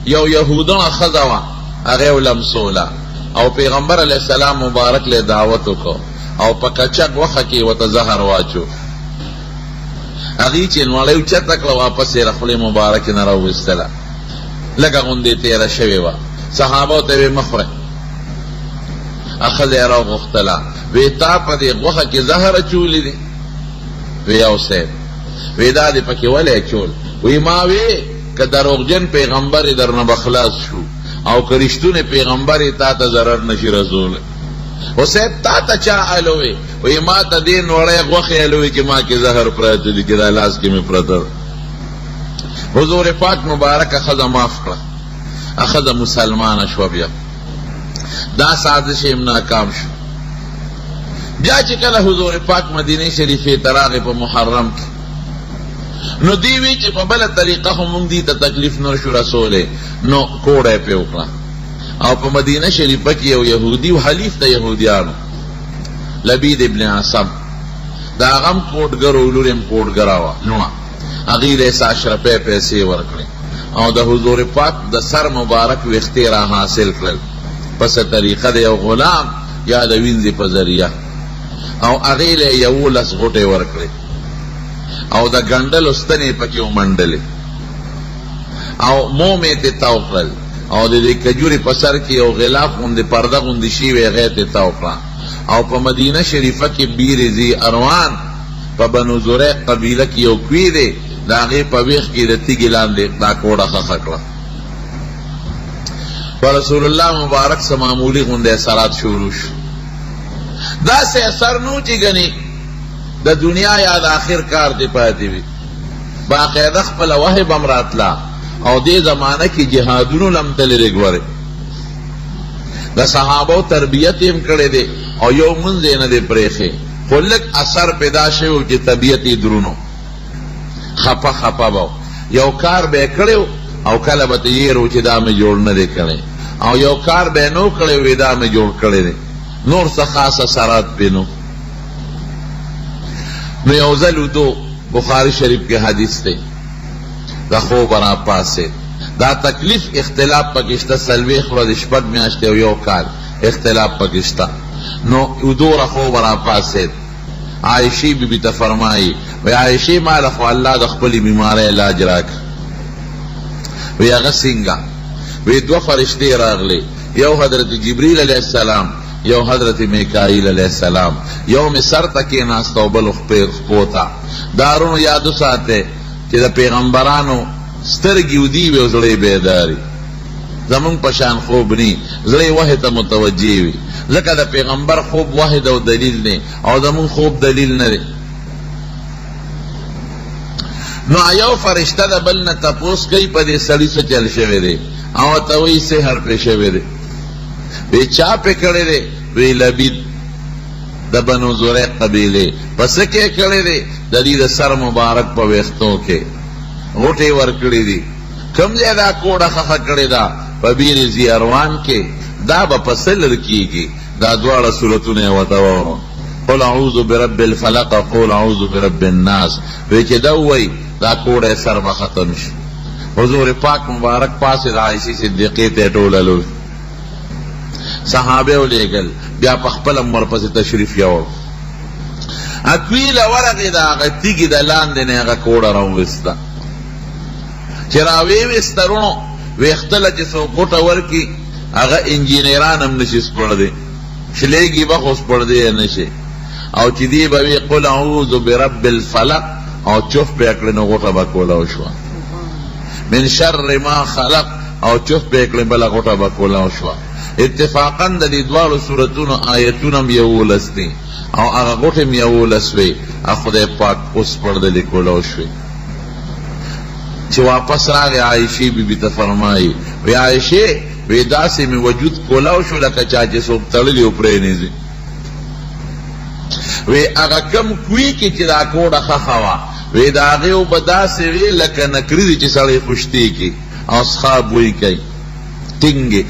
یو یهودان خزوا هغه ولمسولا او پیغمبر علیہ السلام مبارک له دعوت وکړو او په کچک وخه کې وته زهر واچو هغه چې نوړیو چته کړه واپس یې خپل مبارک نه راوستله لکه غوندې تیره شوې وه صحابه ته مخره اخذ یې راوغوښتله وی تا په دې غوښه کې زهر اچولی دی وی یو صاحب وی دا دې پکې ولې اچول وی ما وی که دروغجن پیغمبر درنه بخلاص شو او که رښتونی پیغمبر تا ته ضرر نشي رسولی و صاحب تا ته چا الوی وی ما ته دې نوړی غوښې الوی چې ما کې زهر پراته دي چې دا لاس کې مې پرته حضور پاک مبارک ښځه معاف کړه ښځه مسلمانه شوه بیا دا سازش یې ناکام شو بیا چې کله حضور پاک مدینه شریفې ته راغی په محرم کې نو دی وی چې په بله طریقه خو مونږ دې ته تکلیف نه شو رسولی نو کوړه یې پرې وکړه او په مدینه شریفه کې یو یهودي و حلیف د یهودیانو لبید ابن عاصم د هغه هم کوټګر و لور یې هم کوټګره وه لوڼه هغې له 100 اشرفۍ پیسې ورکړې او د حضور پاک د سر مبارک ویښتې را حاصل کړل پس طریقه د یو غلام یا د وینځې په ذریعه او هغې له 11 غوټې ورکړې او د ګنډلو ستنې پکې ومنډلې او موم یې ترې تاو کړل او د دې کجورې په سر کې یو غلاف غوندې پرده غوندې شوې هغې ترې تاو کړه او په مدینه شریفه کې بیر ذی اروان په بنو زریق قبیله کې یو کوی دی د هغې په ویښ کې د تیږې لاندې دا کوړه ښخه کړه په رسول الله مبارک سه معمولي غوندې اثرات شروع شو داسې اثر نو چې ګنې د دنیا یا د آخر کار دې پاتې وي باقاعده خپله وحی به م راتله او دې زمانه کې جهادونو لم تلرې ګورې د صحابو تربیت یې هم کړی دی او یو منځ یې نه دی پرېښی خو لږ اثر پیدا شوی و چې طبیعت یې درونو خپه خپه به یو کار به یې کړی او کله به ته یېر و چې دا مې جوړ نه دی کړی او یو کار به یې نو کړی وی دا مې جوړ کړی دی نور څه خاص اثرات پې نو یو ځل ودو بخاری شریف کې حدیث دی د خوب راپاسېد دا تکلیف اختلاف پکې شته 40 ورځې 6 میاشتې او یو کال اختلاف پکې شته نو ودو را خوب راپاسېد عایشې بیبي ته فرمایي وی عایشې ما له خو الله د خپلې بیمارۍ علاج راکړه وی هغه څنګه وی 2 فرشتې راغلې یو حضرت جبریل علیه السلام یو حضرت میکائیل علیہ السلام یو می سر تکی ناستا و بل خپو تا دارونو یادو ساته چې د پیغمبرانو سترګې ودي وي او زړه بیداري زمونږ په شان خوب نی زړه وحی ته متوجه وي ځکه د پیغمبر خوب واحد او دلیل نه او زمونږ خوب دلیل نه دی نو یو فرشته د بل نه تپوس کوي په دې سړي څه چل شوی دی او ته وایي سحر پرې شوی دی وی چا پې کړی دی وی لبید د بنو زریق قبیلې په څه کې کړی دی د دې د سر مبارک په ویښتو کې غوټې ورکړي دي کوم ځای دا کوړه ښخه کړې ده په بیر ذی اروان کې دا به په څه لر کېږي دا دواړه صورتونه یې ورته ووایو قل اعوذ برب الفلق قل اعوذ برب الناس وی چې دا ووایي دا کوړه سر به ختم شي حضور پاک مبارک پاسې د عایشې صدیقې ته یې ټوللو صحابه ولیږل بیا په خپله هم ورپسې تشریف یوړ اکویله ورغې د هغه تیږې د لاندې نه هغه کوړه راوویسته چې راویویسته روڼو ویښتله چې څوک غوټه ورکړي هغه انجینران هم نشي سپړدی شلېږي به خو سپړدی یې نشي او چې دی به وي قل اعوذ برب الفلق او چوف به یې کړې نو غوټه به کولاو شوه من شر ما خلق او چوف به یې کړې بله غوټه به کولاو شوه اتفاقا د دې دواړو صورتونو آیتونه هم 11 دي او هغه غوټې هم 11 وې خدای پاک اوس پړدلې کولاو شوې چې واپس راغی عایشې بیبي ته فرمایي وی عایشې وی داسې مې وجود کولاو شو لکه چا چې څوک تړلي و پرېنیځي وی هغه کم کوي کې چې دا کوډه ښخه وه وی د هغې اوبه داسې وې لکه نکري دي چې سړی خوشتېږي او څښا بوی کوي ټینګې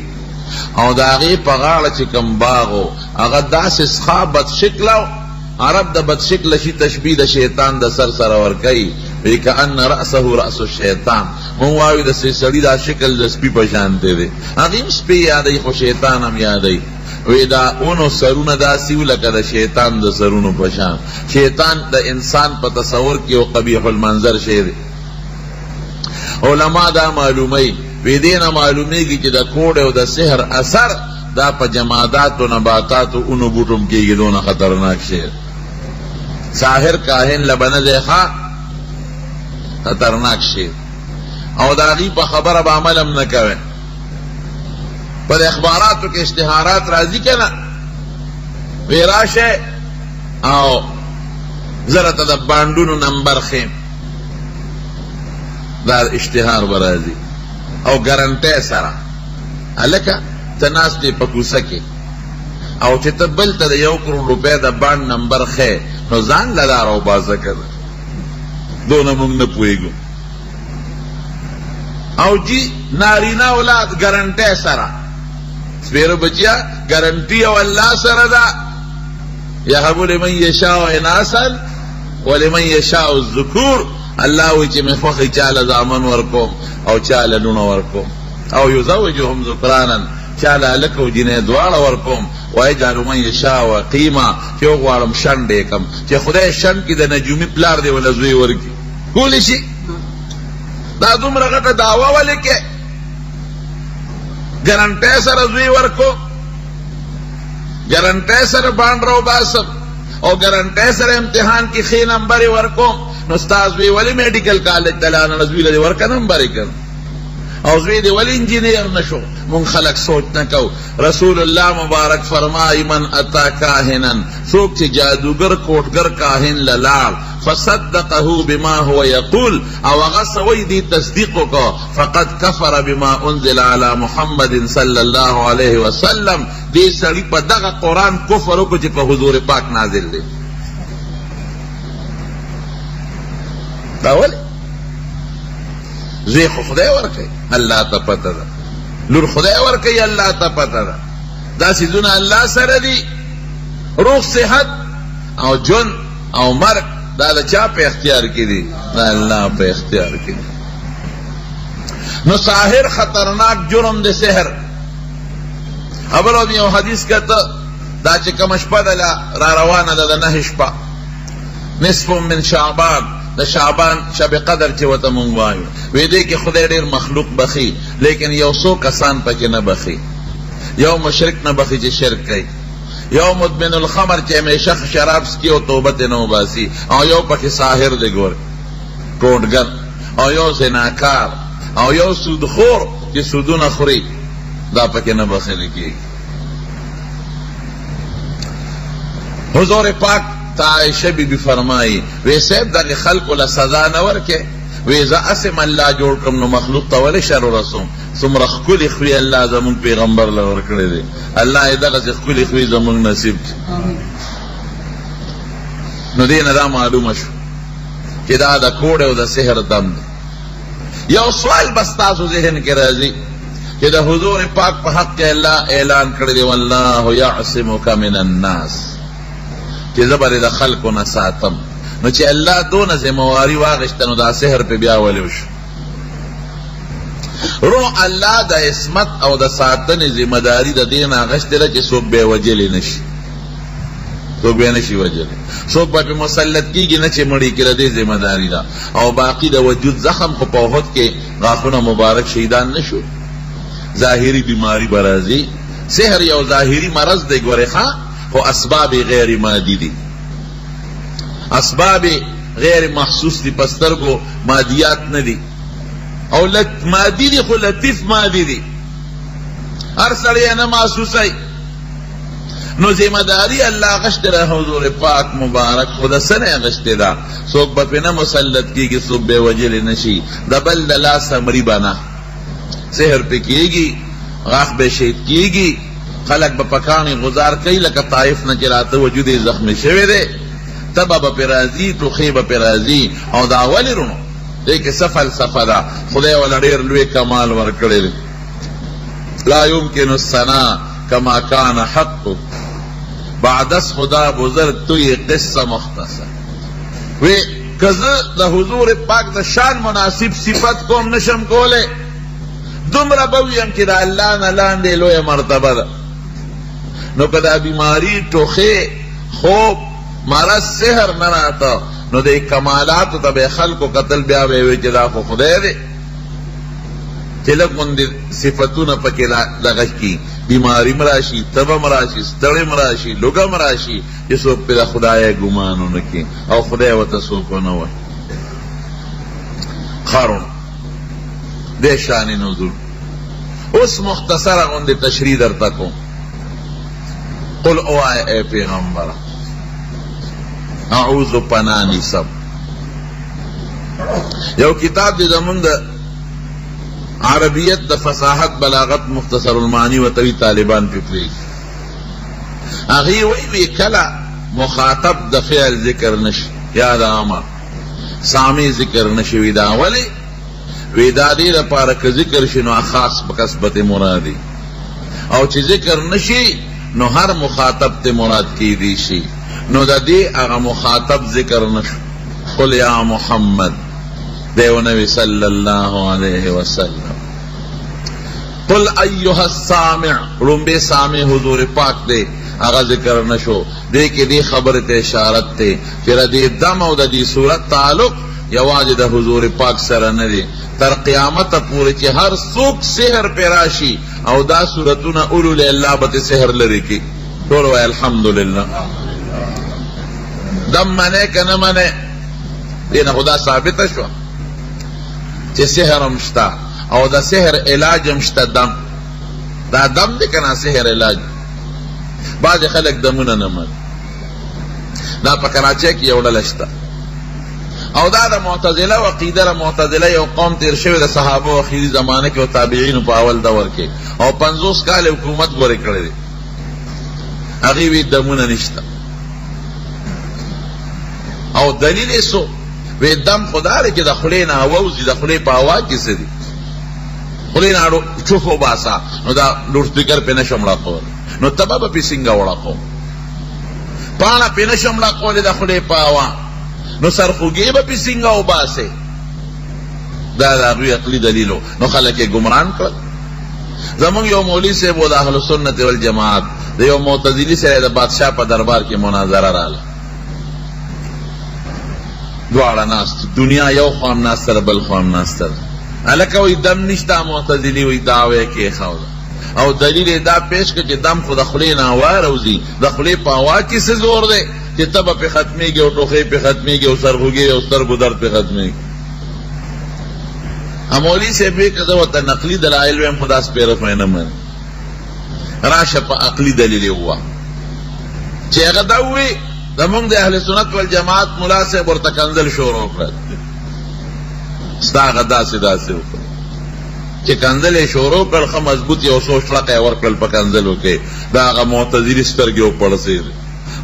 او د هغې په غاړه چې کوم باغ و هغه داسې څښا بدشکله و عرب د بدشکله شي تشبیه د شیطان د سر سره ورکوي وی کأن رأسه رأس الشیطان مونږ وایو د سړي دا شکل د سپي په شانتی دی هغې هم سپي یادوي خو شیطان هم یادوي وی دا اونو سرونه داسې و لکه د شیطان د سرونو په شان شیطان د انسان په تصور کې یو قبیح المنظر شی دی علما دا معلوموي وی دې نه معلومیږي چې د کوډ او د سحر اثر دا په جماداتو نباتاتو اونو بوټو کېږي دونه خطرناک شی ساحر کاهن لبنه دی ښه خطرناک شی او د هغې په خبره به عمل هم نه کوئ پر اخباراتو کې اشتهارات راځي که نه وی راشه او زرته د بانډونو نمبر خیم دا اشتهار به راځي او ګرنټۍ سره هلکه ته ناست یې په کوڅه کې او چې ته بل ته د 1 کروڑ روپۍ د بانډ نمبر ښې نو ځان له دا راوباسه که نه دونه موږ نه پوهېږو او جی نارینه اولاد ګرنټۍ سره سپیرو بچیا ګرنټي او الله سره ده یهب لمن یشاء اناسا ولمن یشاء الذکور الله وی چې مې خوښي چاله زامن ورکوم او چاله لونه ورکوم او یزوجهم ذکرانا چاله هلک او جینۍ دواړه ورکوم ویجعل من یشاء عقیما چې وغواړم شنډ یې کړم چې خدای شنډ کړي د نجومي پلار دی وله زوی ورکړي کولی شي دا دومره غټه دعوه ولې کې ګرنټۍ سره زوی ورکو ګرنټۍ سره بانډ راوباسم او ګرنټۍ سره امتحان کې ښې نمبرې ورکوم نو ستا زوی ولې میډیکل کالج ته لاړه زوی له دې ورکه نمبرې کړ او زوی دې ولې انجینیر نه شو مونږ خلک سوچ نه کوو رسول الله مبارک فرمایي من اتا کاهنا څوک چې جادوګر کوټګر کاهن له لاړ فصدقه بما هو يقول او هغه څه وایي دې تصدیق وکړه فقد کفر بما انزل على محمد صلی الله علیه وسلم دې سړي په دغه قرآن کفر وکړو چې په حضور پاک نازل دی دا ولې زوی خو خدای ورکوي الله ته پته ده لور خدای ورکوي الله ته پته ده دا څیزونه الله سره دي روغ صحت او جون او مرګ دا د چا په اختیار کې دي دا الله په اختیار کې دي نو ساحر خطرناک جرم د سحر خبرو یو حدیث کته دا چې کومه شپه ده را روانه ده د 9 شپه نصف من شعبان د شعبان شب قدر چې ورته مونږ وایو وی دی کې خدای ډېر مخلوق بخي لیکن یو څو کسان پکې نه بخي یو مشرک نه بخي چې شرک کوي یو مدمن الخمر چې همیشه شراب څکي او توبه ترې نه وباسي او یو پکې ساحر دی ګور کوډګر او یو زناکار او یو سودخور چې سودونه خوري دا پکې نه بخښل کېږي حضور پاک عائشہ بی بی فرمائی وی صاحب دغه خلقو له سزا نه ورکې وی زه اسم الله جوړ کړم نو مخلوق ته ولې شر ورسوم څومره ښکلي خوی الله زمونږ پیغمبر له ورکړی دی الله یې دغسې ښکلي خوی زمونږ نصیب کړي نو دې نه دا معلومه شو چې دا د کوډ او د سحر دم دی یو سوال بس تاسو ذهن کې راځي چې د حضور پاک په حق کې الله اعلان کړی دی والله یعصمک من الناس چې زه به د خلکو نه ساتم نو چې الله دونه ذمواري واخیسته نو دا سحر پې بیا ولې وشو رو الله د عصمت او د ساتنې ذمهداري د دې نه اخیستې ده چې څوک به یې وجلی نه شي څوک به یې نه شي وجلی څوک به پې مسلط کېږي نه چې مړی کړي د دې ذمهداري ده او باقي د وجود زخم خو په احد کې غاښونه مبارک شهیدان نه شو ظاهري بیماری به راځي سحر یو ظاهري مرض دی ګورې ښه خو اسباب غیر مادی دی اسباب غیر محسوس دی پسترګو مادیات نه دی او مادی دی خو لطیف مادی دی هر سړی نه محسوسای نو ذمہداری الله غشت را حضور پاک مبارک خدا سنه غشت دا څوک به پې نه مسلط کېږي څوک به وجلی نشي د بل د لاسه مړي به نه سحر پې کېږي غاښ به شهید کېږي خلق به پکانی غزار کوي لکه طائف نه چې راته وجود یې زخمی شوی دی تبه به پې راځي ټوخې به پې راځي او دا ولې رونو دې کې څه فلسفه ده خدای وله ډېر لوی کمال ورکړی دی لا یمکن الثنا کما کان حق بعد از خدا بزرگ توی قصه مختصر وی که زه د حضور پاک د شان مناسب صفت کوم نشم کولی دومره به ویم چې د الله نه لاندې لویه مرتبه ده. نو که دا بیماری ټوخې خوب مرض سحر نه راته نو د کمالاتو ته به خلکو قتل بیا به وی چې دا خو خدای دی چې لږ غوندې صفتونه پکې دغه کي بیماری م راشي تبه م راشي ستړی م راشي لوږه م راشي چې څوک پې د خدای ګمان ونه کړي او خدای ورته څوک ونه وایي. خارون دې شان نزول اوس مختصره غوندې تشریح درته کوم. قل اوایه ای پیغمبره اعوذ پناه نیسم. یو کتاب دی زمونږ د عربیت د فصاحت بلاغت مختصر المعانی و توی طالبان پی پریږدي هغې وی کله مخاطب د فعل ذکر نشي یا د امر سامع ذکر نشي وی دا ولې وی دا دې لپاره که ذکر شي نو خاص په کسبت مرادي او چې ذکر نشي نو هر مخاطب ته مراد کیدی شي نو د دې هغه مخاطب ذکر نشو. قل یا محمد دیو نبی صلی الله علیه وسلم قل ایها السامع رنبے سامع حضور پاک دے هغه ذکر نشو. دې کې دې خبره ته اشارت ته چې د دم او د دې صورت تعلق یوازې د حضور پاک سره نه دی تر قیامت پورې چې هر څوک سحر پې راشي او دا صورتونه اولو له الله به سحر لري کی ټول وایي الحمدلله. دم منې که نه منې دې نه خدا ثابته شوه چې سحر هم شته او د سحر علاج هم شته. دم دا دم دی که نه سحر علاج. بعضې خلک دمونه نه مني. دا په کراچۍ کې یو ډله شته او دا د معتزله عقیده د معتزله یو قوم تیر شوی د صحابه اخري زمانه کې او تابعینو په اول دور کې او 50 کال حکومت ورې کړی دی. هغې وی دمونه نشته او دلیل یې څو وی دم خو دا دی چې د خولې نه هوا وځي د خولې په هوا کې څه دي خولې نه چوف وباسه نو دا لوډسپیکر پې نشم راکولی نو تبه به پې څنګه وړاقوم پاڼه پې نشم راکولی د خولې په هوا نو سرخوږی به پې څنګه وباسې. دا د هغوی عقلي دلیلو نو خلک یې ګمران کړل. زمونږ یو مولوي صاحب و د اهل سنت والجماعت د یو معتزلي سره د بادشاه په دربار کې مناظره راله. دواړه ناست دنیا یو خوا هم ناسته ده بل خوا هم ناسته ده. هلکه وایي دم نشته معتزلي وایي دعوه یې کېښوده او دلیل یې دا پیش کړه چې دم خو د خولې نه هوا راوځي د خولې په هوا کې څه زور دی چې تبه پې ختمېږي او ټوخۍ پې ختمېږي او سرخوږی او سترګو درد پې ختمېږي. مولوي صاحب وایي که زه ورته نقلي دلایل وایم خو دا سپېره خو یې نه مني راشه په عقلي دلیل یې ووایه چې هغه دا ووایي زمونږ د اهل سنت والجماعت ملا صاحب ورته کنځل شروع کړل ستا هغه داسې داسې وکړل چې کنځل یې شروع کړل ښه مضبوط یو څو شړقه یې ورکړل په کنځلو کې د هغه معتزلي سترګې وپړسېدې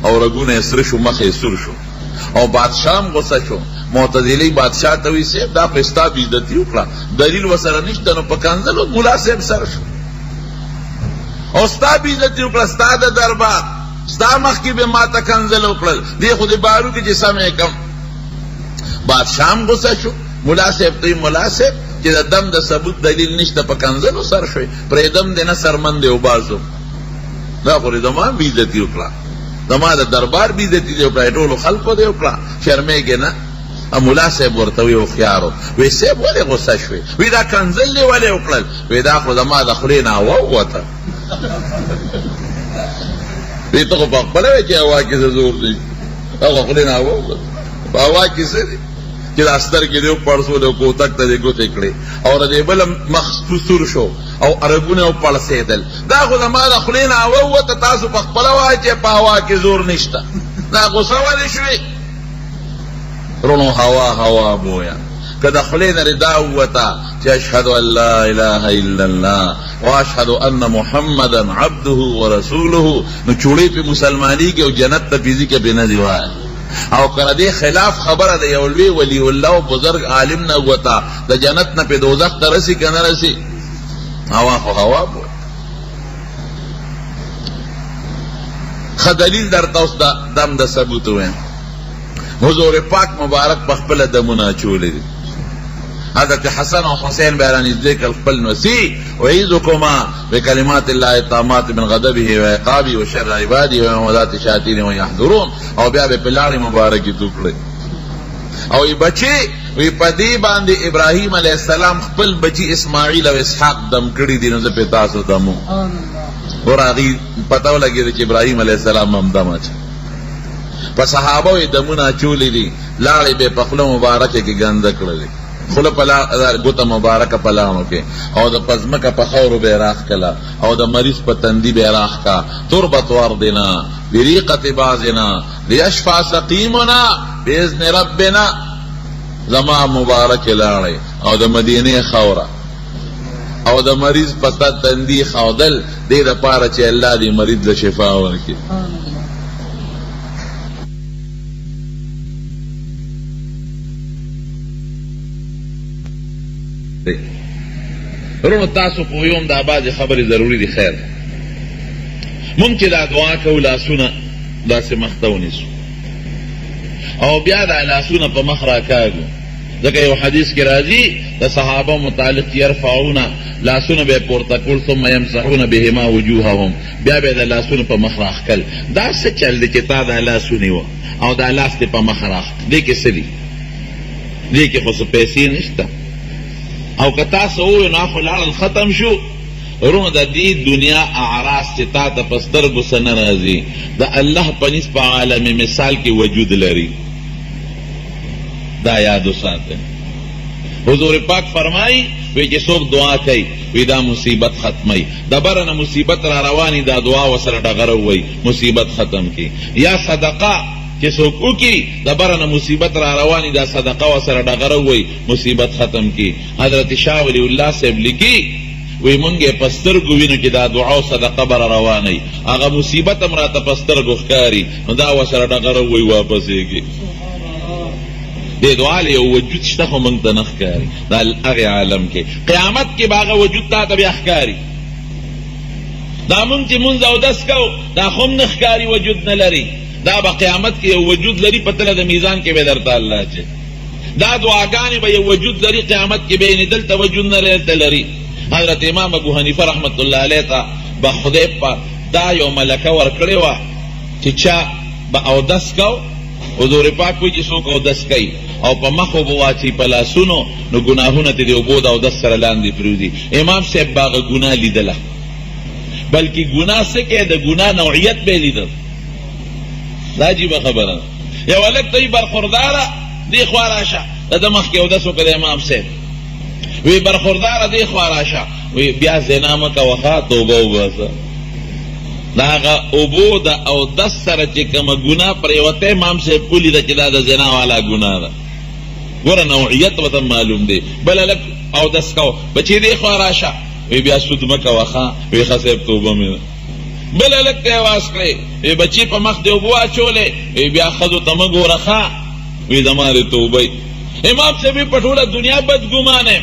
او رګونه یې سره شو مخ یې سور شو او بادشاه هم غصه شو. معتزلي بادشاه ته وایي صاحب دا خو ستا بېعزتي وکړه دلیل ورسره نشته نو په کنځلو ملا صاحب سره شو او ستا بېعزتي وکړه ستا د دربار ستا مخکې به ما ته کنځل وکړل دې خو د بارو کې چې سم یې کم. بادشاه هم غصه شو ملا صاحب ته ملا صاحب چې د دم د ثبوت دلیل نشته په کنځلو سر شوی پرېږدم دې نه سرمن دې وباسو دا خو دې زما بېعزتي وکړه زما د دربار بېعزتي دې وکړه ټولو خلکو دې وکړه شرمېږې نه. ملا صاحب ورته وی هوښیار وی صاحب ولې غصه شوې وی دا کنځل دې ولې وکړل وی دا خو زما د خولې نه هوا ووته وی ته خو په خپله وی چې هوا کې څه زور دی دا خو خولې نه هوا ووته په هوا کې څه دی چې دا سترګې دې وپړسولې او کوتک ته دې ګوتې کړې او د دې بله مخ سور شو او رګونه وپړسېدل دا خو زما د خولې نه هوا ووته تاسو په خپله وایئ چې په هوا کې زور نشته دا غصه ولې شوې رونو هوا بویا که د خولې نه ردا ووته چې اشهد ان لا اله الا الله واشهد ان محمدا عبده ورسوله نو چوړې پې مسلمانېږي او جنت ته پیځي کې بې نه دي وایه او که د دې خلاف خبره د یو لوی ولی الله او بزرګ عالم نه ووته د جنت نه پې دوزخ ته رسي که نه رسي هوا خو هوا بویا. ښه دلیل درته اوس د دم د ثبوت ویم حضور پاک مبارک پخپل دمونه چولی دی. حضرت حسن و حسین بیرانی ذکر خپل نسی وعیذکما بکلمات اللہ التامات من غضبه و عقابه و شر عباده و مودات شیاطین و یحضرون او بیا به پلاړی مبارکی توکړي او ای بچی وی پدی باندې ابراهیم علیہ السلام خپل بچی اسماعیل او اسحاق دم کړي دي نو زه په تاسو دمو ورغی پتاو لګی چې ابراهیم علیہ السلام هم دم اچ په صحابه یې دمونه چولې دي لاړې به په خپل مبارکه کې ګنده کړلې خله پلا ګوته مبارکه پلانو کې او د پزمکه په خورو به راخ کلا او د مریض په تندی به راخ کا تربت وردنا بریقه بعضنا لیشفع سقیمنا باذن ربنا زما مبارک لاړې او د مدینه خوره او د مریض په تندی خودل دې د پاره چې الله دې مریض له شفا ورکړي. رونو تاسو پویوم دا بعض خبری ضروری دی. خیر مونږ چې دا دعا کوو لاسونه داسې مخ ته ونیسو او بیا دا لاسونه په مخ راکاږو ځکه یو حدیث کې راځي د صحابه متعلق یرفعون لاسونه به پورته کول ثم یمسحون بهما وجوههم بیا به د لاسونه په مخ راخکل. دا څه چل دی چې تا دا لاس ونیوه او دا لاس دې په مخ راخ دې کې څه دي؟ دې کې خو څه پیسې نشته او که تاسو ووایو نو خو لاړل ختم شو. رونو د دې دنیا اعراض چې تا ته په سترګو څه نه راځي د الله په نسبت عالم مثال کې وجود لري. دا یاد وساتئ. حضور پاک فرمایي وی چې څوک دعا کوي وی دا مصیبت ختمي د بره نه مصیبت را رواني دا دعا ورسره ډغره ووایي مصیبت ختم کی. یا صدقه چې څوک وکړي د بره نه مصیبت را رواني دا صدقه ورسره ډغره ووایي مصیبت ختم کی. حضرت شاه ولی الله صاحب لیکي وی مونږ په سترګو وینو چې دا دعا او صدقه بره رواني هغه مصیبت هم راته په سترګو ښکاري نو دا ورسره ډغره ووایي واپسېږي. دې دعا له یو وجود شته خو موږ ته نه ښکاري. دا هغې عالم کې قیامت کې به هغه وجود تا ته بیا ښکاري. دا مونږ چې مونځ اودس کوو دا خو هم نه ښکاري وجود نه لري. دا به قیامت کې یو وجود لري په تله د میزان کې به درته الله چې دا دعاګانې به یو وجود لري قیامت کې به یې دلته وجود نه لري. حضرت امام ابو حنیفه رحمت الله علیه ته به خدای په دا یو ملکه ورکړې وه چې چا به اودس کو حضور پاک وایي چې څوک اودس کوي او په مخو به واچي په لاسونو نو ګناهونه ترې د اوبو د اودس سره لاندې پرېوځي. امام صاحب به هغه ګناه لیدله بلکې ګناه څه کې د ګناه نوعیت به یې لیدل. دا عجیبه خبره ده. یو هلک ته وي برخورداره دې خوا راشه د ده مخکې اودس وکړه د امام صاحب وی برخورداره دې خوا راشه وی بیا زنا مه کوه ښه توبه وباسه. د هغه اوبو د اودس سره چې کومه ګناه پرېوته امام صاحب ولیده چې دا د زنا والا ګناه ده. ګوره نوعیت ورته معلوم دی. بل هلک اودس کوه بچې دې خوا راشه وی بیا سود مه کوه ښه وی ښه صاحب توبه مې ده. بل هلک ته یې واس کړې وی بچې په مخ دې اوبه واچولې وی بیا ښځو ته مه ګوره ښه وی زما دې توبه. امام صاحب په ټوله دنیا بدګمانه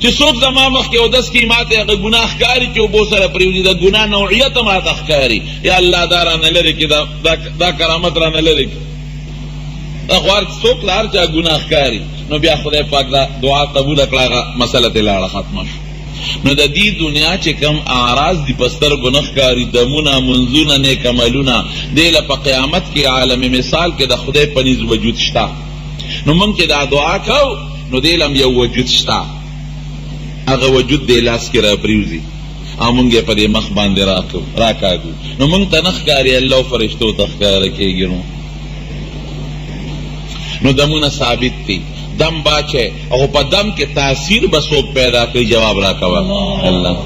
چې څوک زما مخکې اودس کړي ما ته هغه ګناه ښکاري چې اوبو سره پرېوځي د ګناه نوعیت ما ته ښکاري. یا الله دا رانه لرې کړي دا کرامت رانه لرې کړي. دا خو هر څوک له هر چا ګناه ښکاري نو بیا خدای پاک دا دعا قبوله کړه هغه مسله ترې لاړه ختمه شو. نو د دې دنیا چې کوم اعراض دي په سترګو نه ښکاري دمونه منځونه نیک عملونه دې له په قیامت کې عالم مثال کې د خدای په نیز وجود شته. نو موږ چې دا دعا کوو نو دې له یو وجود شته هغه وجود دې لاس کې را پرېوځي او موږ یې په دې مخ باندې راکاږو نو موږ ته نه ښکاري الله فرشتو ته ښکاره کېږي. نو دمونه ثابت دي. دم باچه او په دم کې تاثیر به څوک پیدا کوي جواب راکوه الله.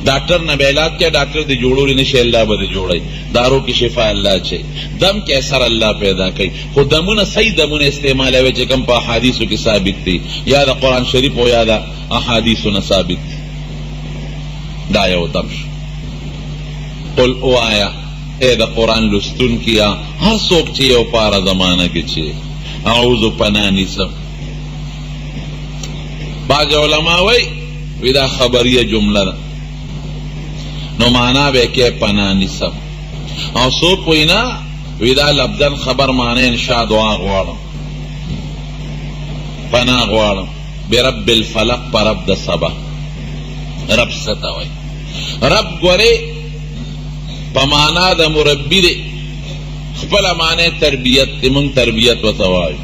ډاکټر نه به علاج کوي ډاکټر دې جوړولی نه شي الله به دې جوړوي. دارو کې شفا الله چي دم کې اثر الله پیدا کوي. خو دمونه صحیح دمونه استعمالوي چې کوم په احادیثو کې ثابت دي یا د قرآن شریف او یا د احادیثو نه ثابت دي. دا یو دم شو. قل اوایا ای د قرآن لستون کیا هر څوک چې یو پاره زمانه کې چې اعوذ پناه نیسم. بعض علما وی دا خبریه جمله ده نو معنا به کې پناه نیسم او څوک وایي نه وی دا لفظن خبر معنی انشاء دعا غواړم، پناه غواړم برب الفلق پر رب د سبا. رب ستا وی رب گوره پا مانا دا مربی دے، خپل معنی تربیت تی، منگ تربیت و توائی.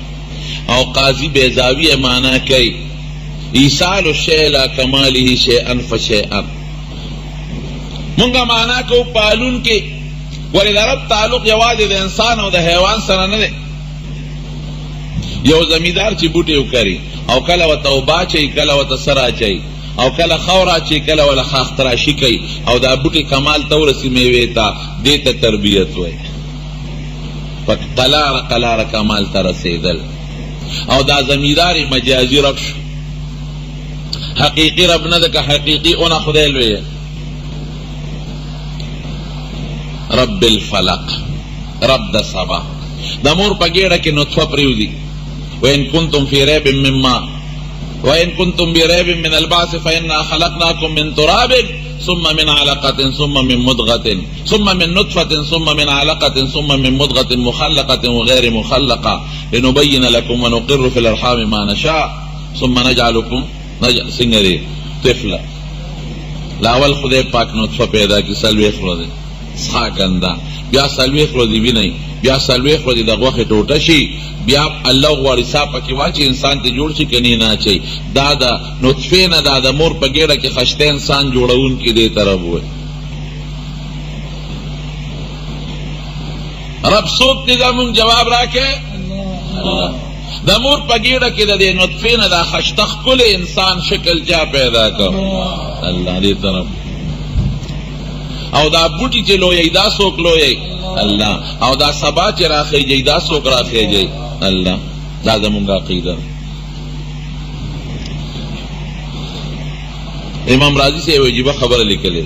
او قاضی بیزاوی مانا کئی ایصال الشیء لا کماله شیئن فشیئن. منگا مانا کو پالون کے ولی دا رب تعلق یوازی دا انسان او دا حیوان سره نه دے. یو زمیدار چی بوٹیو کری او کلا و توبا چی کلا و تسرا چی او کلا خورا چی کلا و لخاختراشی کئی او دا بوٹی کمال تورسی میویتا دیتا تربیت ہوئی پک قلار کمال ترسیدل. او دا زمیداری مجازی رب شو، حقیقی رب ندکا حقیقی اونا خدای لوی رب الفلق، رب دا سبا. دا مور پا گیڑا کی نطفہ پریو دی وَإِن كُنتُم فِي رَيْبٍ مِّمَّا وَإِن كُنتُم بِرَيْبٍ مِّنَ الْبَعْثِ فَإِنَّا خَلَقْنَاكُم مِّن تُرَابٍ ثُمَّ مِنْ عَلَقَةٍ ثُمَّ مِنْ مُضْغَةٍ ثُمَّ مِنْ نُطْفَةٍ ثُمَّ مِنْ عَلَقَةٍ ثُمَّ مِنْ مُضْغَةٍ مُخَلَّقَةٍ وَغَيْرِ مُخَلَّقَةٍ لِنُبَيِّنَ لَكُمْ وَنُقِرُّ فِي الْأَرْحَامِ مَا نَشَاءُ ثُمَّ نَجْعَلُكُمْ سنگری طفلا. لاول خدای پاک نطفہ پیدا کی سلویخ رو دے سخاکندا، بیا سلویخ رو دی بھی نہیں، بیا سلویخ رو دی دا غوخ ٹوٹا شی، بیا اللہ غواری ساپا کی واچی انسان تی جوڑ شی کنی نا چی دادا نطفین دادا مور پا گیڑا کی خشتے انسان جوڑاون کی دے طرف ہوئے. رب سوک دی دا من جواب راکے اللہ. دا مور پا گیڑا کی دا دے نطفین دا خشتخ کل انسان شکل چا پیدا کر اللہ دے طرف. او دا بوٹی چی لوئی دا سوک لوئی اللہ، او دا سبا چی راخی جئی دا سوک راخی جئی اللہ. دا زمونگا عقیدہ. امام راضی سے وجیبہ خبر لکلے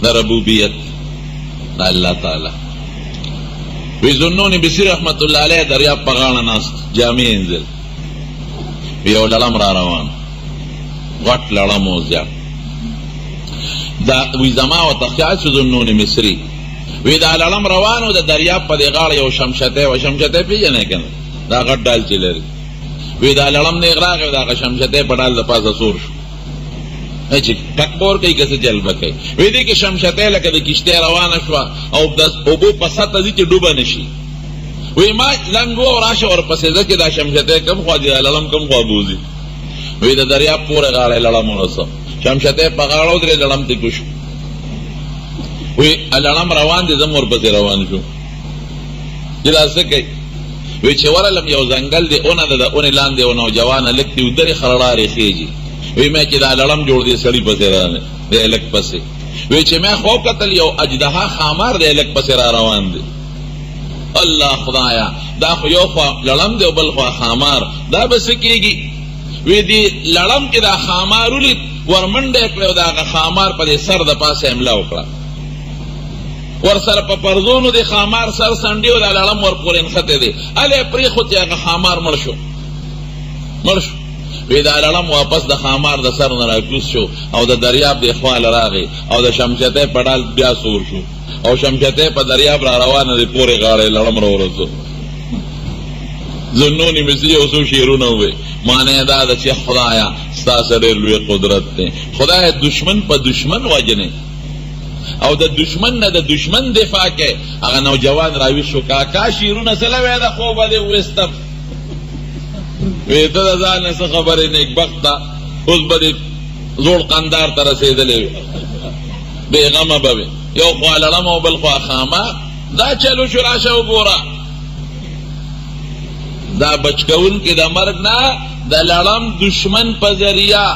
دا ربوبیت دا اللہ تعالی. وی ذنون بصری رحمت اللہ علیہ دریاب پغانا ناس جامع انزل وی او لڑم را روان غٹ لڑم او زیاد دا وی زما و تخیال شو ذنون مصری وی دا لڑم روانو دا دریاب پا دی غاڑ یو شمشتے و شمشتے پی جنے کن دا غٹ ڈال چلے ری وی دا لڑم نیغ راگو دا شمشتے پا ڈال دا پاسا سور شو ایچی تکبور کئی کسی جل بکی وی دی که شمشتے لکه دا کشتے روان شوا او بو پسات دی چی ڈوبا نشی وی ما لنگو و راش اور پسیزا که دا شمشتے کم خوا دی دا لڑم کم خوا بوزی وی دا دریاب پور غاڑ لڑم رسا شمشتے پا غاڑو دری لڑم تی کشو وی لڑم روان دی زم اور پسی روان شو جلا سکی وی چه ورلم یو زنگل دی اونا دا اونی لان دی اونو جوانا لک دی دری خرڑاری خیجی وی میں چی دا لڑم جوڑ دی سڑی پسی رانے دی الک پسی وی چی میں خوب قتل یو اجدہا خامار دی الک پسی را روان دی اللہ خدایا دا خو یو خوا لڑم دی و بل خوا خامار دا بسکی گی وی دی لڑم کی دا خامارو لی ورمنڈ اکلے و دا خامار پا دی سر دا پاس املا اکلا ور سر پا پرزونو دی خامار سر سنڈی و دا لڑم ور پورین خطے دی علی پری خود یا خامار مرشو وی دا لڑم واپس دا خامار دا سر نراکوس شو او دا دریاب دی خوال راغی او دا شمشتے پڑال بیا سور شو او شمشتے پا دریاب را روان دی پوری غاڑی لڑم رو رسو. ذنونی مصری اوسو شیرون ہوئے مانے دا چی خدایا ستا سر لوی قدرت تے خدای دشمن پا دشمن وجنے او دا دشمن نا دا دشمن دفاع کے اگا نوجوان راویش شو کاکا شیرون سلوی دا خوبا دے وستم ویتا دا زال نسا خبری نیک بختا اس با دی زور قندار تا رسیدلے بے غم بوی یو خواه لڑم و بل خواه خاما دا چلو شراشا و گورا دا بچکون کی دا مرگ نا دا لڑم دشمن پا ذریعہ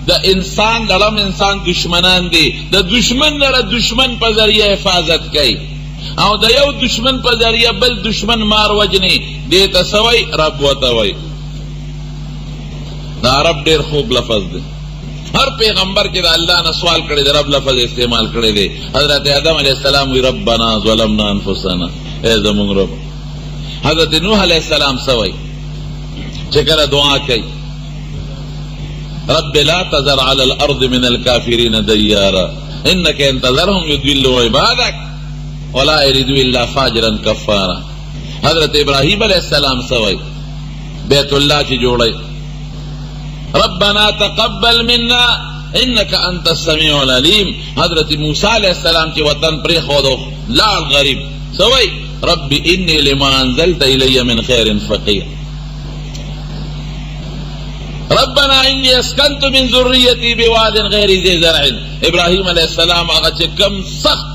دا انسان لڑم انسان دشمنان دی دا دشمن لڑا دشمن پا ذریعہ حفاظت کئی او دا یو دشمن پا ذریعہ بل دشمن مار وجنی دیتا سوئی رب وطوئی. دا رب دیر خوب لفظ دے ہر پیغمبر کے دا اللہ نے سوال کرے دے رب لفظ استعمال کرے دے. حضرت آدم علیہ السلام وی ربنا ظلمنا انفسنا اے زمون رب. حضرت نوح علیہ السلام سوئی چکر دعا کئی رب لا تذر على الارض من الكافرین دیارا انک انتظرهم یدولوا عبادک ولا يريدو الا فاجرا کفارا. حضرت ابراہیم علیہ السلام سوئی بیت اللہ چی جوڑی ربنا تقبل منا انك انت السميع العليم. حضرت موسیٰ علیہ السلام چی وطن پری خودو لال غریب سوئی رب انی لما انزلت الی من خیر فقیر. ربنا انی اسکنت من ذریتی بواد غیر ذی زرع. ابراہیم علیہ السلام آغا چی کم سخت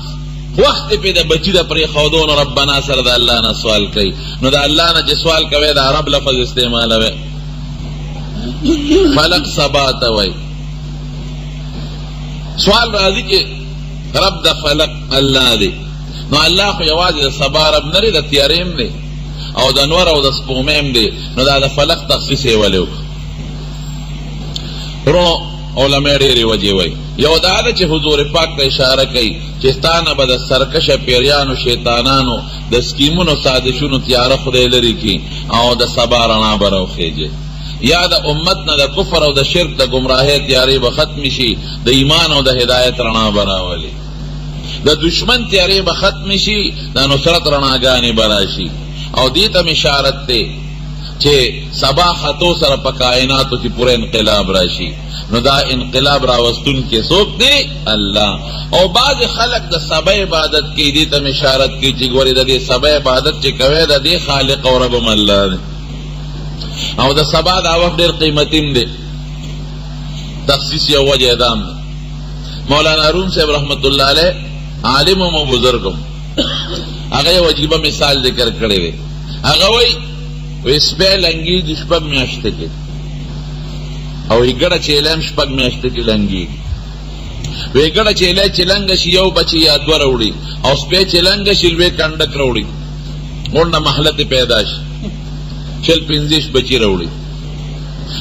وقت پی دا بچی دا پری خودون ربنا سر دا اللہ نا سوال کئی نو دا اللہ نا چی سوال کوئی دا رب لفظ استعمال ہوئے فلق سبات ہوئی سوال راضی چی رب دا فلق اللہ دی نو اللہ خو یوازی دا سبا رب نری دا تیاریم دی او دا نور او دا سپومیم دی نو دا فلق تخصیص ولیو رو علماء ډېرې وجې وایي. یو دا ده چې حضور پاک ته اشاره کوي چې ستانه به د سرکشه پیریانو شیطانانو د سکیمونو سازشونو تیاره خدای لرې کړي او د سبا رڼا به راوخیږي. یا د امت نه د کفر او د شرک د ګمراهۍ تیارې به ختمې شي د ایمان او د هدایت رڼا به راولي. د دشمن تیارې به ختمې شي د نصرت رڼاګانې به راشي. او دې ته اشارت دی چې سبا خطو سره په کائناتو کې پوره انقلاب راشي. نو دا انقلاب راوستون کې څوک دی؟ الله. او بعض خلق د سبا عبادت کې دې ته اشارت کوي چې ګورې د دې سبا عبادت چې کوي د دې خالق او رب هم الله دی او د سبا دا وخت ډېر قیمتیم دی. تخصیص یو وجه دام دی. مولانا روم صاحب رحمت الله علیه عالم او بزرګم هغه یو عجیبه مثال ذکر کړی دی. هغه وایي سپی لنګي د شپږ میاشتې کې او یې ګډه چیلی هم شپږ میاشتې کې لنګېږي. وایي ګډه چیلی چې لنګه شي یو بچی یا دوه راوړي او سپی چې لنګه شي لوی کنډک راوړي غونډه محلت پیدا شي شل پنځه بچي راوړي.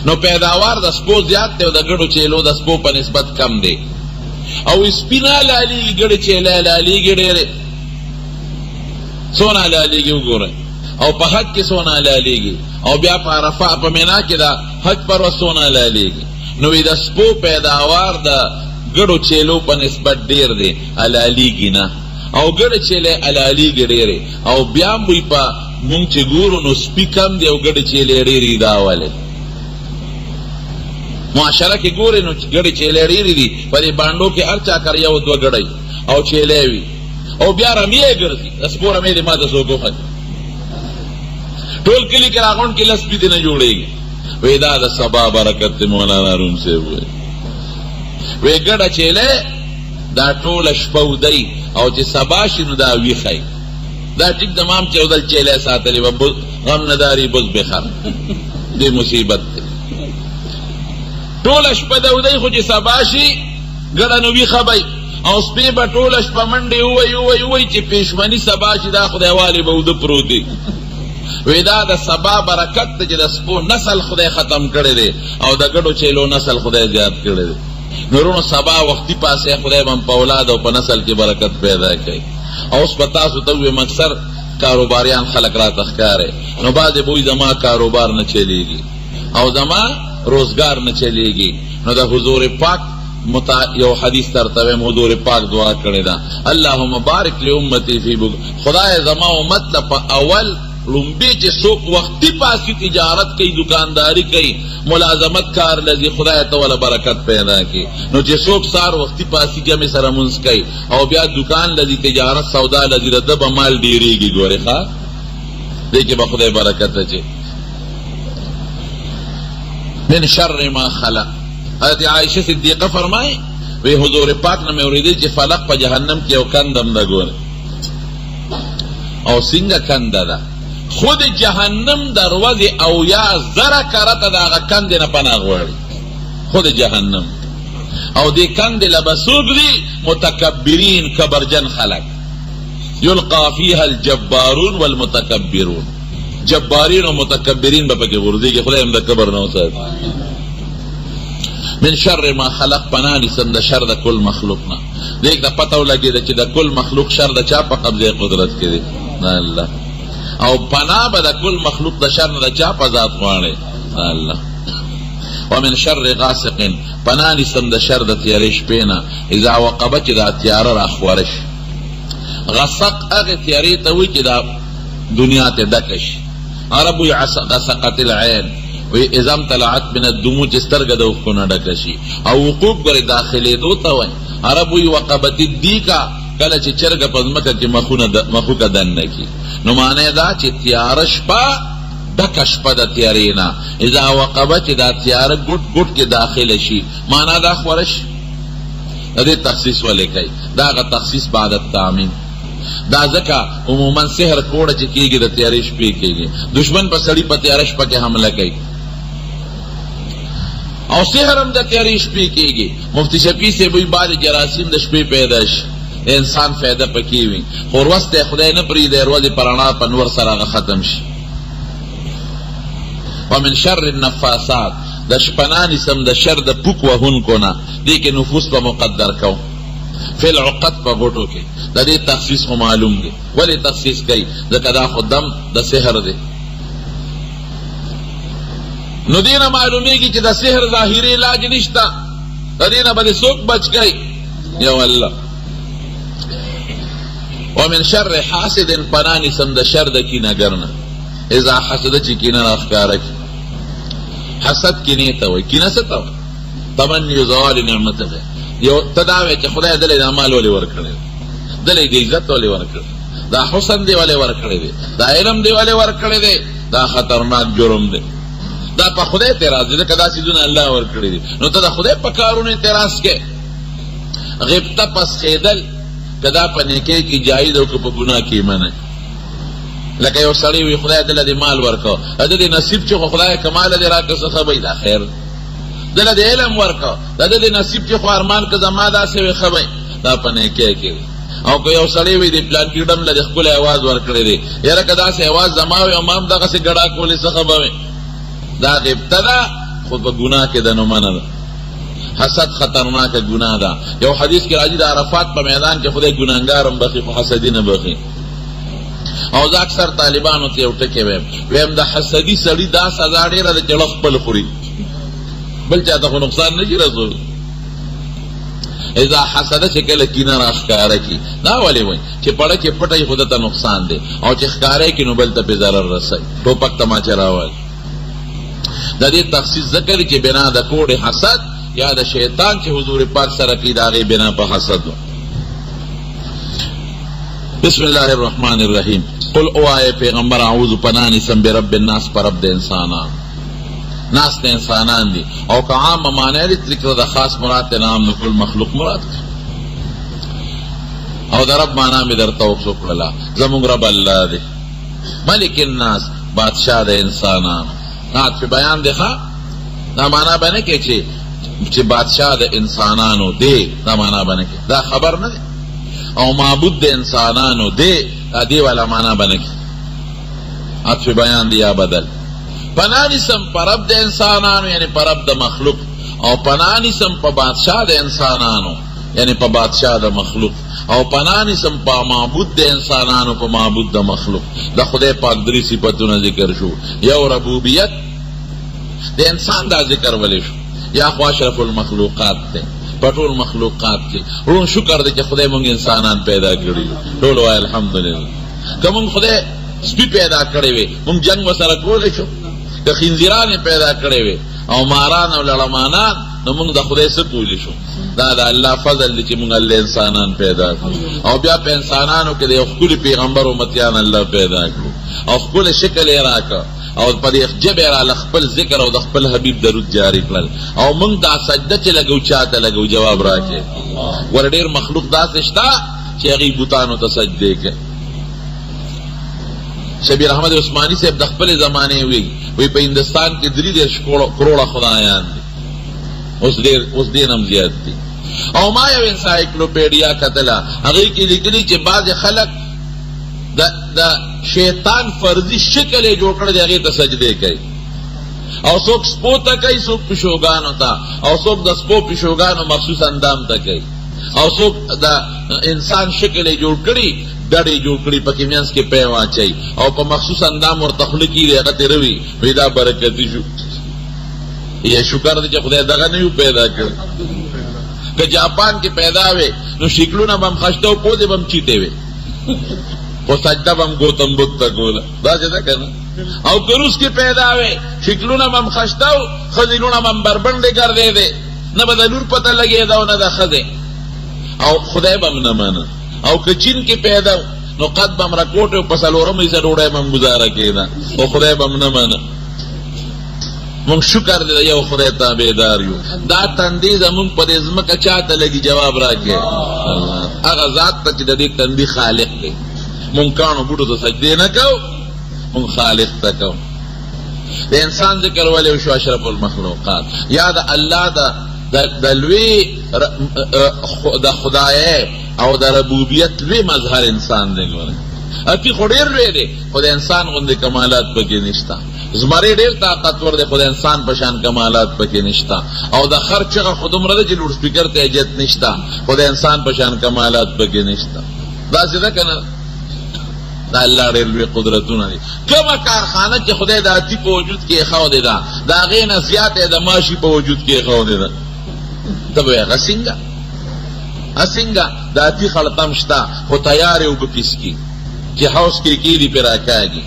نو پیداوار د سپو زیات دی او د ګډو چیلو د سپو په نسبت کم دی. او سپي نه حلالېږي ګډې چیلی حلالېږي ډېرې څونه حلالېږي وګورئ او په حج کې څونه حلالېږي او بیا په عرفه په مینا کې د حج پر ورځ څونه حلالېږي. نو د سپو پیداوار د ګډو چیلو په نسبت ډېر دی حلالېږي نه او ګډې چیلې حلالېږي ډېرې او بیا هم وایي په مونږ چې ګورو نو سپي کم دی او ګډې چیلې ډېرې دا ولې معاشره کې ګورې نو ګډې چیلې ډېرې دي په دې بانډو کې هر چا کر یو دوه ګډۍ او چیلې وي او بیا رمې ګرځي د سپو رمې دې ما ته څوک وښایي ټول کلي کې راغونډ کې لس سپي دې نه جوړېږي. وایي دا د سبا برکت دی. مولانا روم صاحب وایي وایي ګډه چیلې دا ټوله شپه ودی او چې سبا شي نو دا ویښی دا ټیک د مام چودل چیلې ساتلې وه غم نداري بز بخر دې مصیبت دی. ټوله شپه د ودی خو چې سبا شي ګډه نو ویښه بی او سپی به ټوله شپه منډې ووایي چې پېشمني سبا شي دا خدای والې به وده پروت دی. وی دا د سبا برکت دی چې د سپو نسل خدای ختم کړی دی او د ګډو چیلو نسل خدای زیات کړی دی. نورونو سبا وختي پاسې خدای به په اولاد او په نسل کې برکت پیدا کوي. او اوس به تاسو ته ویم اکثر کاروباریان خلک راته ښکاري نو بعضې به وایي زما کاروبار نه چلیږي او زما روزګار نه چلیږي. نو د حضور پاک یو حدیث درته ویم حضور پاک دعا کړې ده اللهم بارک لامتی فی خدای زما امت له په اول لومبی چې څوک وختي پاسې تجارت کوي دکانداری کوي ملازمت کار لذي خدای ته ولا برکت پیدا کوي. نو چې څوک سار وختي پاسې جمع سره منځ کوي او بیا دکان لذي تجارت سودا لذي د به مال ډیریږي. ګورې ښه دې کې به خدای برکت اچي. من شر ما خلق. حضرت عائشہ صدیقہ فرمائے وی حضور پاک نے میں اوریدل چې فلق په جهنم کې یو کندم ده ګوره او څنګه کنده ده خود جهنم دروازې او یا زره کرته د هغه کندې نه پناه غواړي خود جهنم او دې کندې له به څوک دي متکبرین کبرجن خلک یلقا فیها الجبارون والمتکبرون جبارین او متکبرین به پکې غورځېږي. خدای هم د کبر نه وساتي. من شر ما خلق پناه نیسم د شر د کل مخلوق نه. دیک د پته ولګېده چې د کل مخلوق شر د چا په قبضه قدرت کې دی الله او پناه به د کل مخلوق د شر نه د چا په ذات غواړي الله. ومن شر غاسق پناه نیسم د شر د تیارې شپې نه اذا وقبه چې دا تیاره راخوره شي غسق هغه تیارې ته وایي چې دا دنیا ته ډکه شي. عرب وایي غسقت العین، وایي اذا امتلعت من الدموع چې سترګه د اوښکو نه ډکه شي. او وقوف ګورې داخلېدو ته وایي. عرب وایي وقبت الدیکه، کله چې چرګه په ځمکه کې مخوکه دننه کړي. نو معنی دا چې تیاره شپه ډکه شپه د تیارې نه، اذا وقبه چې دا تیاره ګوټ ګوټ کې داخله شي، معنا دا خوره شي. د دې تخصیص ولې کوي؟ دا هغه تخصیص بعد التعمیم. دا ځکه عموما سحر کوړه چې کېږي د تیارې شپې کېږي. دشمن په سړي په تیاره شپه کې حمله کوي او سحر هم د تیارې شپې کېږي. مفتی شفیع صاحب وایي بعضې جراثیم د شپې پیدا شي، د انسان فایده پکې وي، خو وروسته خدای نه پرېږدي ورځې په رڼا په نور سره هغه ختم شي. ومن شر النفاسات، د شپنا نیسم د شر د پوک وهونکو نه. دې کې نفوس په مقدر کو فی العقد په غوټو کې. د دې تخصیص خو معلوم دی. ولې تخصیص کوي؟ ځکه دا خو دم د سحر دی. نو دې نه معلومیږي چې د سحر ظاهري علاج نشته. د دې نه به دې څوک بچ کوي؟ یو الله. ومن شر حاسد، پناه نیسم د شر د کینهګر نه. اذا حسد چې کینه راښکاره کړي. حسد کینې ته وایي. کینه څه ته وایي؟ تمنی زوال نعمت ده. یو ته دا وایي چې خدای دلې دا مال ولې ورکړی، دلې د عزت ولې ورکړی، دا حسن دی ولې ورکړی دی، دا علم دی ولې ورکړی دی، دا خطرناک جرم دی. دا په خدای اعتراض دی، ځکه دا څیزونه الله ورکړي دي. نو ته د خدای په کارونو اعتراض کې. غبطه پس خیدل که دا په نیکۍ کې جایز او که په ګناه کې منع. لکه یو سړی وي خدای دله دې مال ورکړه، د دې نصیب چې خو خدای که مال دې راکړه څه خبرې دا خیر. دله دې علم ورکړه، د دې نصیب چې خو ارمان که زما داسې وي خبرې دا په نیکۍ کې وي. او که یو سړی وي د پلان کې ډم له د ښکلی اواز ورکړی دی، یاره که داسې اواز زما وي او ما هم دغسې ګډا کولې څه خبرې. دا غبطه ده خو په ګناه کې ده، نو منه ده. حسد خطرناکه ګناه ده. یو حدیث کې راځي د عرفات په میدان کې خدای ګناهګار هم بخي خو حسدي نه بخي. او زه اکثر طالبانو ته یو ټکی ویم د حسدي سړي دا سزا ډېره ده چې له خپل خوري، بل چاته خو نقصان نه شي رسول. اذا حسده چې کله کینه راښکاره کړي، دا ولې وایي چې پړه کې پټه یې خو ده ته نقصان دی، او چې ښکاره کړي نو بل ته پې ضرر رسوي، ټوپک تماچه راوالي. د دې تخصیص ذکر چې بنا د کوړې حسد یا د شیطان چې حضور پاک سره کوي د هغې بنا په حسد. بسم الله الرحمن الرحیم. قل اوایه پیغمبر اعوذ پناه نیسم برب الناس، پر رب د انسانان. ناس د انسانان دي، او که عام معنی دي ذکر د خاص مراد ته نام د کل مخلوق مراد کړي. او د رب معنا مې درته وکړله، زموږ رب الله دی. ملک الناس، بادشاہ د انسانانو. نات په بیان دی ښه، دا معنا به نه کوي چې بادشاہ د انسانانو دی، دا معنا به نه کوي، دا خبر نه دی. او معبود د انسانانو دی، دا دی والا معنا به نه کوي. عطف بیان دی یا بدل. پناه نیسم په رب د انسانانو یعنی په رب د مخلوق، او پناه نیسم په بادشاہ د انسانانو یعنی په بادشاہ د مخلوق، او پناه نیسم په معبود د انسانانو په معبود د مخلوق. د خدای پاک درې صفتونه ذکر شو. یو ربوبیت، د انسان دا ذکر ولی شو، یا خو اشرف المخلوقات دی په ټول مخلوقات کې. روڼ شکر دی چې خدای مونږ انسانان پیدا کړي. ټول وایي الحمدلله. که مونږ خدای سپي پیدا کړی وي مونږ جنګ ورسره کولی شو. که خنزیران پیدا کړی وي او ماران او لړمانان، نو مونږ د خدای څه کولی شو؟ دا د الله فضل دی چې مونږ الله انسانان پیدا کړو. او بیا په انسانانو کې د یو ښکلي پیغمبر امتیان الله پیدا کړو، او ښکلی شکل یې راکړه، او په دې ژبې یې راله خپل ذکر او د خپل حبیب درود جاري کړل. او مونږ دا سجده چې لګو چاته لګو جواب راکړي. ور ډېر مخلوق داسې شته چې هغوی بوتانو ته سجدې کوي. شبیر احمد عثماني صاحب د خپلې زمانې وی په هندوستان کې 33 کروڑه خدایان دي، اوس ډېر هم زیات دي. او ما یو انسایکلوپیډیا کتله، هغې کې لیکلي چې بعضې خلک د شیطان فرضي شکل یې جوړ کړی دی، هغې ته سجدې کوي. او څوک سپو ته کوي، څوک پیشوګانو ته، او څوک د سپو پیشوګانو مخصوص اندام ته کوي، او څوک د انسان شکل یې جوړ کړي، ډډې جوړ کړي، پکې منځ کې پی واچوي، او په مخصوص اندام ورته خوله کېږي، هغه ترې روي، وایي دا برکتي شو. یا شکر دی چې خدای دغه نه یو پیدا کړی. که جاپان کې پیدا وې نو شکلونه به هم خشته او پوزې به هم چیتې وې. خو سجده بم گوتم بدھ تا کولا دا چه دا کنا او کروس کی پیدا ہوئے شکلونا بم خشتاو خزلونا بم بربنڈے کر دے دے نہ بدلور پتہ لگے دا نہ دا خزے او خدای بم نہ مانا او کچین کی پیدا نو قد بم رکوٹے پسلورم ایسا روڑے بم گزارا کینا او خدای بم نہ مانا مونږ شکر دې یو خدای تابعدار یو دا تندې زمونږ په دې ځمکه چاته لګي جواب راکړي هغه ذات ته چې د دې تندې خالق دی مونږ کاڼو بوټو ته سجدې نه کوو مونږ خالق ته کوو د انسان ذکر ولی شو اشرف المخلوقات یا د الله د لوی د خدای او د ربوبیت لوی مظهر انسان دی اتی خو ډېر لوی دی خو د انسان غوندې کمالات پکې نشته زمری ډېر طاقتور دی خو د انسان په شان کمالات پکې نشته او د خر چغه خو دومره ده چې لوډ سپیکر ته اجت نشته خو د انسان په شان کمالات پکې نشته داسې ده که نه دا الله ډېر لوی قدرتونه دي کومه کارخانه چې خدای د اتي په وجود کې ایښودې ده د هغې نه زیاته د ماشي په وجود کې ایښودې ده ته به وایې هغه څنګه د اتي خړتم شته خو تیارې اوبه پیسکي چې حوض کې کیدي پې راکاږي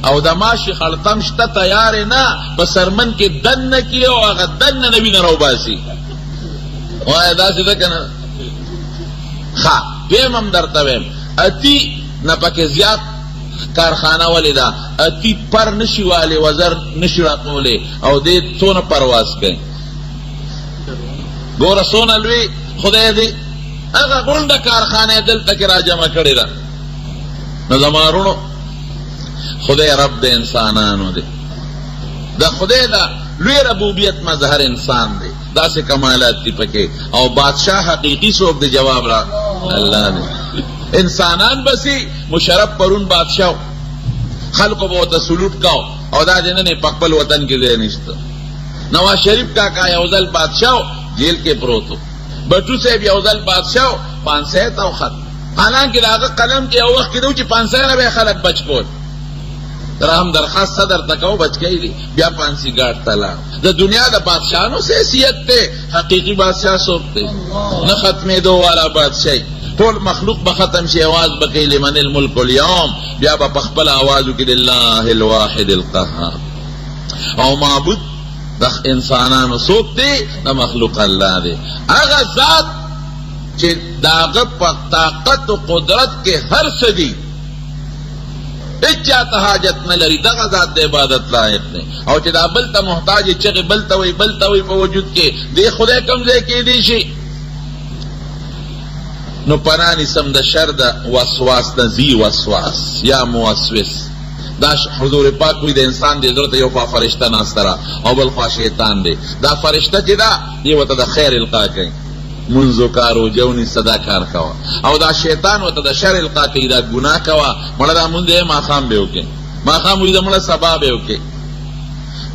او د ماشي خړتم شته تیارې نه په سرمن کې دننه کي او هغه دننه نه وینه راوباسي وایه داسې ده که نه ښه دویم هم درته ویم اتي نه پکې زیات کارخانه ولې ده اتي پر نشي والی وزر نشي راکولی او دې څونه پرواز کوي ګوره څونه لوی خدای دې هغه غونډه کارخانه یې دلته کې راجمع کړې ده نو زما وروڼو خدای رب د انسانانو دی د خدای د لوی ربوبیت مظهر انسان دی داسې کمالات دي پکې او بادشاہ حقیقي څوک دی جواب را الله دی انسانان بسی مشرف پرون بادشاہ خلقو به ورته سلوټ کاو او دا دی نن یې په خپل وطن کې ځای نشته نواز شریف کاکا یو ځل بادشاہ جیل کې پروت و بټو صاحب یو ځل بادشاہ 500 او خط حالانکې د هغه قلم کې یو وخت کې دی چې 500 نه به خلک بچ کول رحم درخواست صدر تکو بچ گئی دی بیا پانسی گاٹ تلا دا دنیا دا بادشاہنوں سے حیثیت تے حقیقی بادشاہ سوکتے نہ ختم دو والا بادشاہی طول مخلوق بختم شی آواز بکی لمن الملک اليوم بیا با پخبل آوازو کی للہ الواحد القہار او معبود دا انسانانو سوکتے دا مخلوق اللہ دے اگر ذات چی داغت پا طاقت و قدرت کے ہر صدی اچھا حاجت نہ لري دغه ذات د عبادت لایق دی او چې دا بل ته محتاج چې بل ته وي په وجود کې دی خدای کوم ځای کې دی شي نو پناه نیسم د شر د وسواس د ذی وسواس یا موسوس دا حضور پاک وی د انسان د حضرت یو فرشتہ ناسترا او بل خوا شیطان دی دا فرشتہ چې دا دی وته د خیر القا کوي منزو کارو جونی صدا کار کوا او دا شیطان وته د شر القا کوي دا گناہ کوا مړه دا مونږ ما خام به وکي ما خام وی د مړه سبب به وکي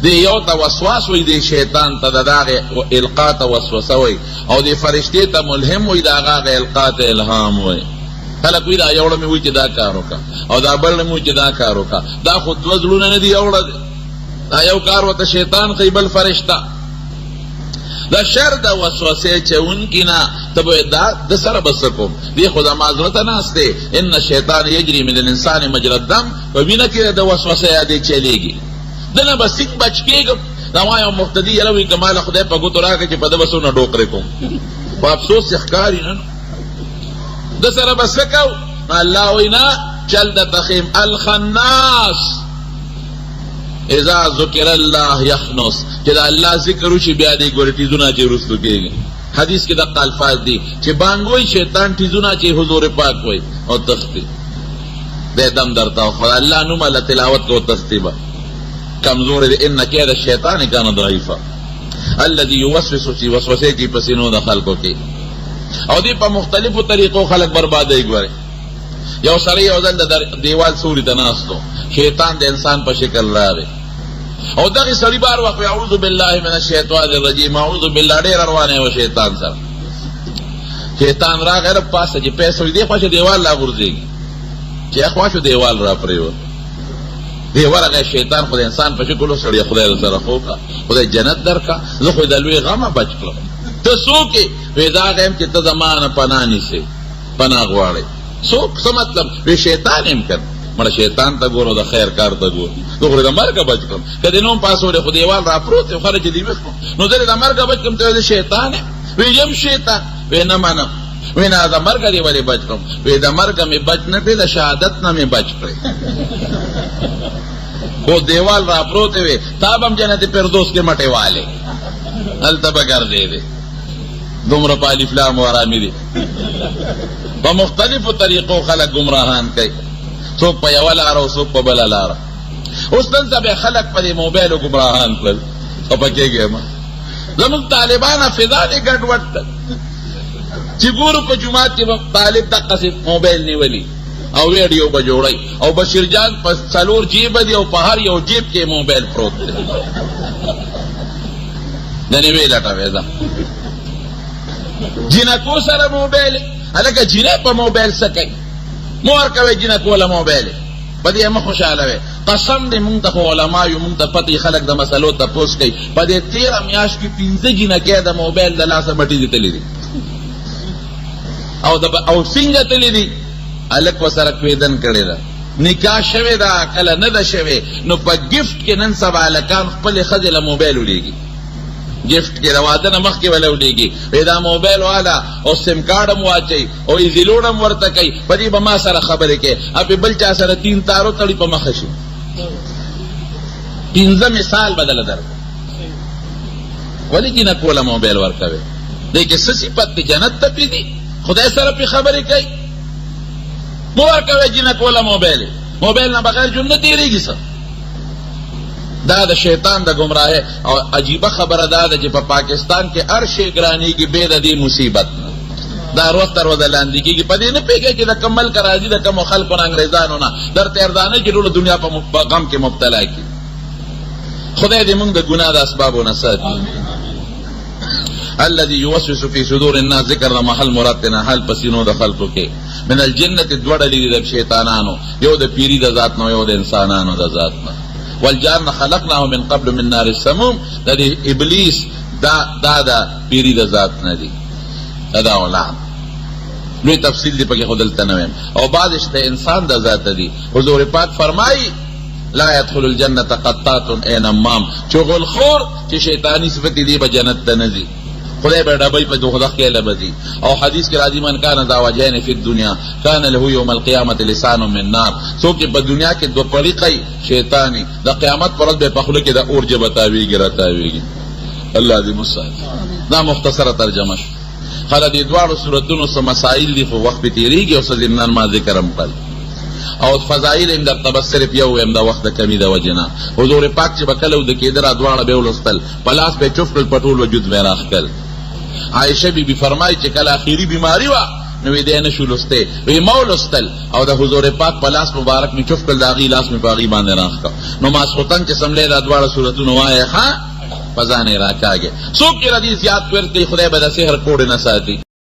دی یو ته وسواس وی دی شیطان ته دغه القا ته وسوسه وی او دی فرشتي ته ملهم وی دا هغه القا ته الهام وی خلک وی دا یوړه مې وی چې دا کار وکا او دا بل مې وی چې دا کار وکا دا خود وزلونه نه دی یوړه دا یو کار وته شیطان کوي بل فرشتہ دا شر دا وسوسه چونکی نا تب دا د سره بسکو دی خدا معذرت ناسته ان الشیطان یجری من الانسان مجرى الدم و بنا کې د وسوسه یادې چلیږي دنه بس بچ کېږم دا وایو مقتدی یلوي کمال خدای په ګوتو راکړي چې په د بسونه ډوکره کوم په افسوس ښکاری نه د سره بسکو الله وینا چل د تخیم الخناس اذا ذکر الله یخنس چې دا الله ذکر وشي بیا دې ګورې تیزونه چې رسو کېږي حدیث کې د الفاظ دي چې بانګوي شیطان تیزونه چې حضور پاک وي او تختی دې دم درتا خو الله نوم له تلاوت کو تختیبه کمزور دې ان کېد شیطان کان ضعیفا الذي يوسوس في وسوسه کې پسینو د خلکو کې او دې په مختلفو طریقو خلک بربادي ګوري یو سړی یو ځل د دیوال سوري ته ناستو شیطان د انسان په شکل راغی او دغه سړی بار وخت اعوذ بالله من الشیطان الرجیم اعوذ بالله ډیر روانه و شیطان سره شیطان راغی د پاسه چې پیسې دې خواشه دیوال لا ورځي چې خواشه دیوال را پریو دی ورغه شیطان خو د انسان په شکل سړی خدای سره خوکا خدای جنت درکا زه خو د لوی غمه بچ کړم ته څوک وې دا غم چې ته زمانه پناه نیسې پناه غواړې څوک څه مطلب وی شیطان هم کړ مړه شیطان ته ګورو د خیر کار ته ګورو دغه د مرګ بچ کړم کله نوم پاسوله خو دیوال را پروت خو چې دی وښو نو د مرګ بچ کړم ته شیطان وی یم شیطان وی نه منم وی نه د مرګ دی ولې بچ کړم وی د مرګ مې بچ نه کړې د شهادت نه مې بچ کړې خو دیوال را پروت وی تاب هم جنت فردوس کې مټې والے هلته به ګرځېدې دومره په الف لام ورامې دي په مختلفو طریقو خلک ګمراهان کوي څوک په یوه لاره او څوک په بله لاره اوس دلته به خلک په دې موبایلو ګمراهان کړل خفه کېږې مه زموږ طالبان فضا دې ګډوډ کړل چې ګورو په جومات کې به طالب دقسې موبایل نیولي او ویډیو به جوړی او بشیر جان په څلور جیبه دي او په هر یو جیب کې موبایل پروت دی د نوې لټوې ځه جنکو سره موبایل هلکه جنې په موبایل څه کوي مه ورکوئ جنکو له موبایل په دې مه خوشحاله وې قسم دې مونږ ته خو علما یو مونږ ته پتې خلک د مسلو تپوس کوي په دې 13 میاشت کې 15 جنکې د موبایل د لاسه مټې دي تللي دي او څنګه تللي دي هلک ورسره کویدن کړې ده نکاح شوې ده کله نه ده شوې نو په ګفټ کې نن سبا هلکان خپلې ښځې له موبایل ولیږي ګفټ کې د واده نه مخکې به له ولیږي وی دا موبایل والا او سیم کارډ هم واچوي او ایزي لوډ هم ورته کوي په دې به ما سره خبرې کوي او په بل چا سره 3 تارو تړي په مخه شي 15 مثال بدله درکړه ولې جنکو له موبایل ورکوي دی کې څه صفت دی جنت ته پرېږدي خدای سره پې خبرې کوي مه ورکوئ جنکو له موبایل نه بغیر ژوند نه تېرېږي څه دا د شیطان د ګمراهۍ او عجیبه خبره دا ده چې په پاکستان کې هر شی ګرانېږي بې د دې مصیبت نه دا روز تر روزه لاندې کېږي په دې نه پوهېږئ چې د کوم ملک راځي د کومو خلکو نه انګریزانو نه درته ارزانه چې ټوله دنیا په غم کې مبتلا کړي خدای دې موږ د ګناه د اسبابو نه ساتي الذي يوسوس في صدور الناس ذکر د محل مراد ته نه حل پسینو د خلکو کې من الجنة دوه ډلې دي د شیطانانو یو د پیري د ذات نه یو د انسانانو د ذات نه والجان خلقناه من قبل من نار السموم د دې ابلیس دا د پیري د ذات نه دي دا اولاد لوی تفصیل دی پکې خو دلته نه وایم او بعض شته انسان د ذات دي حضور پاک فرمایي لا يدخل الجنة قطات اي نمام چغلخور چې شیطانی صفت دی به جنت ته نه ځي خدای به ډبۍ په دوزخ کې لبځي او حدیث کې راځي من کان ذا وجهین فی الدنیا کان له یوم القیامة لسان من نار څوک په دنیا کې دوه پړیقی شیطانی د قیامت پر ورځ به په خوله کې د اور جبه تاویږي راتاویږي الله دې مساعد دا مختصره ترجمه شو خله دې دواړو صورتونو څه مسائل دي خو وخت پې تېرېږي او څه ضمناً ما ذکر هم کړل او فضائل هم درته بس صرف یو ویم د وخت د کمي د وجې نه حضور پاک چې به کله وده کېده را دواړه به یې ولوستل په لاس به یې چوف کړل په ټول وجود به یې راښکل عایشه بی بی فرمایي چې کله اخیري بیماري وه نو یې دی نه شو لوستی وی ما ولوستل او د حضور پاک په لاس مبارک مې چوف کړل د هغې لاس مې په هغې باندې راښکه نو ماسخوتن چې سملی دا دواړه صورتونه وایې ښه په ځان یې راکاږې څوک چې را دې زیات ورکوي خدای به د سحر کوډې نه ساتي